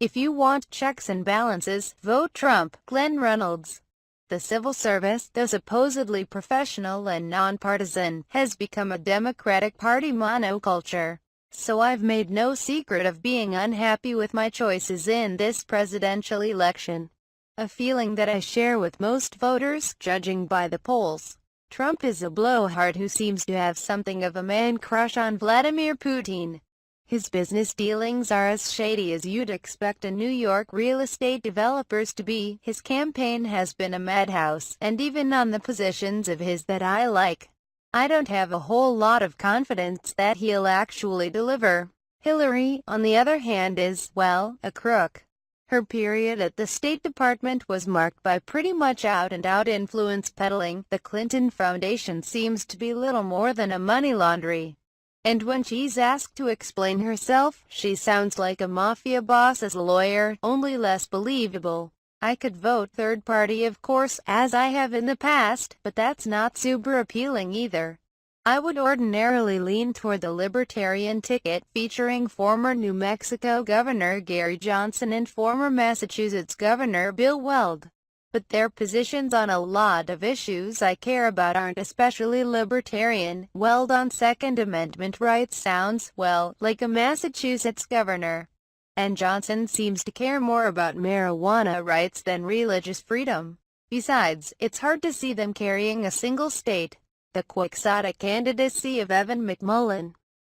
If you want checks and balances, vote Trump. Glenn Reynolds. The civil service, though supposedly professional and nonpartisan, has become a Democratic Party monoculture. So I've made no secret of being unhappy with my choices in this presidential election. A feeling that I share with most voters, judging by the polls. Trump is a blowhard who seems to have something of a man-crush on Vladimir Putin. His business dealings are as shady as you'd expect a New York real estate developers to be. His campaign has been a madhouse, and even on the positions of his that I like, I don't have a whole lot of confidence that he'll actually deliver. Hillary, on the other hand, is, well, a crook. Her period at the State Department was marked by pretty much out-and-out influence peddling. The Clinton Foundation seems to be little more than a money laundry. And when she's asked to explain herself, she sounds like a mafia boss's lawyer, only less believable. I could vote third party, of course, as I have in the past, but that's not super appealing either. I would ordinarily lean toward the Libertarian ticket, featuring former New Mexico Governor Gary Johnson and former Massachusetts Governor Bill Weld. But their positions on a lot of issues I care about aren't especially libertarian. Weld on Second Amendment rights sounds, well, like a Massachusetts governor. And Johnson seems to care more about marijuana rights than religious freedom. Besides, it's hard to see them carrying a single state. The quixotic candidacy of Evan McMullin,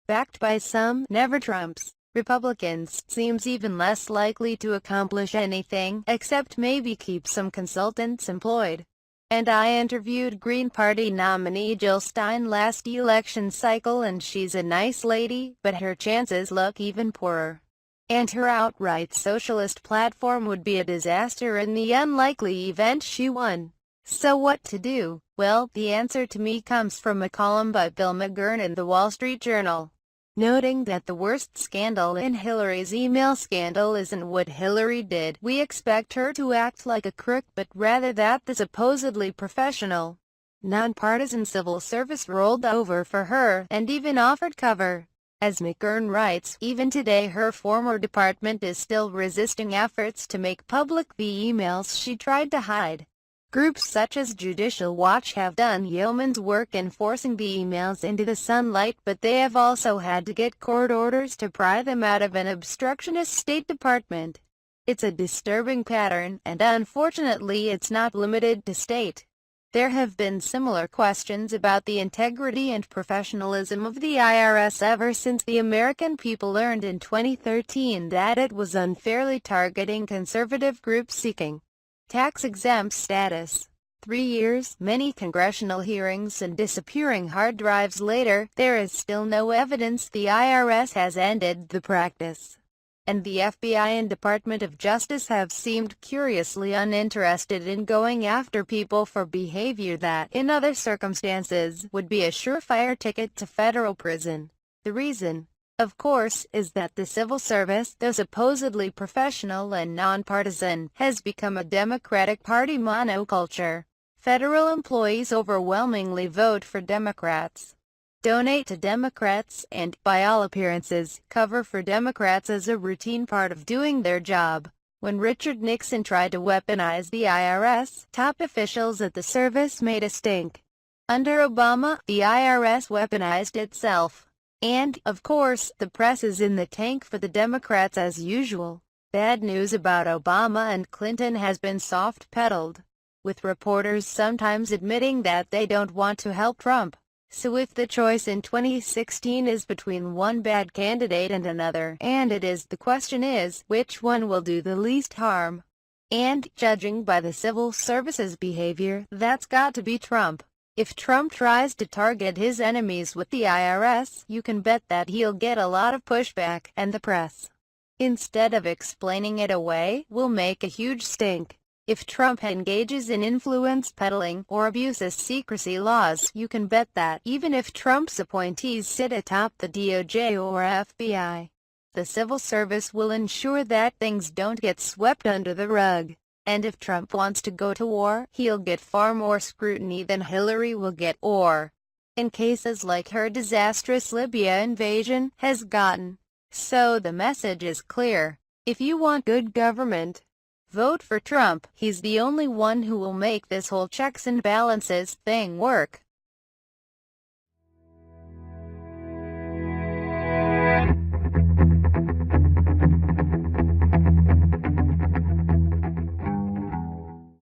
backed by some, never Trump's, Republicans, seems even less likely to accomplish anything, except maybe keep some consultants employed. And I interviewed Green Party nominee Jill Stein last election cycle, and she's a nice lady, but her chances look even poorer. And her outright socialist platform would be a disaster in the unlikely event she won. So what to do? Well, the answer to me comes from a column by Bill McGurn in the Wall Street Journal, noting that the worst scandal in Hillary's email scandal isn't what Hillary did. We expect her to act like a crook, but rather that the supposedly professional, nonpartisan civil service rolled over for her, and even offered cover. As McGurn writes, even today her former department is still resisting efforts to make public the emails she tried to hide. Groups such as Judicial Watch have done yeoman's work in forcing the emails into the sunlight, but they have also had to get court orders to pry them out of an obstructionist State Department. It's a disturbing pattern, and unfortunately it's not limited to state. There have been similar questions about the integrity and professionalism of the IRS ever since the American people learned in 2013 that it was unfairly targeting conservative groups seeking tax-exempt status. 3 years, many congressional hearings, and disappearing hard drives later, there is still no evidence the IRS has ended the practice. And the FBI and Department of Justice have seemed curiously uninterested in going after people for behavior that, in other circumstances, would be a surefire ticket to federal prison. The reason, of course, is that the civil service, though supposedly professional and nonpartisan, has become a Democratic Party monoculture. Federal employees overwhelmingly vote for Democrats, donate to Democrats, and, by all appearances, cover for Democrats as a routine part of doing their job. When Richard Nixon tried to weaponize the IRS, top officials at the service made a stink. Under Obama, the IRS weaponized itself. And, of course, the press is in the tank for the Democrats as usual. Bad news about Obama and Clinton has been soft-pedaled, with reporters sometimes admitting that they don't want to help Trump. So if the choice in 2016 is between one bad candidate and another, and it is, the question is, which one will do the least harm? And, judging by the civil service's behavior, that's got to be Trump. If Trump tries to target his enemies with the IRS, you can bet that he'll get a lot of pushback, and the press, instead of explaining it away, will make a huge stink. If Trump engages in influence peddling or abuses secrecy laws, you can bet that, even if Trump's appointees sit atop the DOJ or FBI, the civil service will ensure that things don't get swept under the rug. And if Trump wants to go to war, he'll get far more scrutiny than Hillary will get, or, in cases like her disastrous Libya invasion, has gotten. So the message is clear. If you want good government, vote for Trump. He's the only one who will make this whole checks and balances thing work.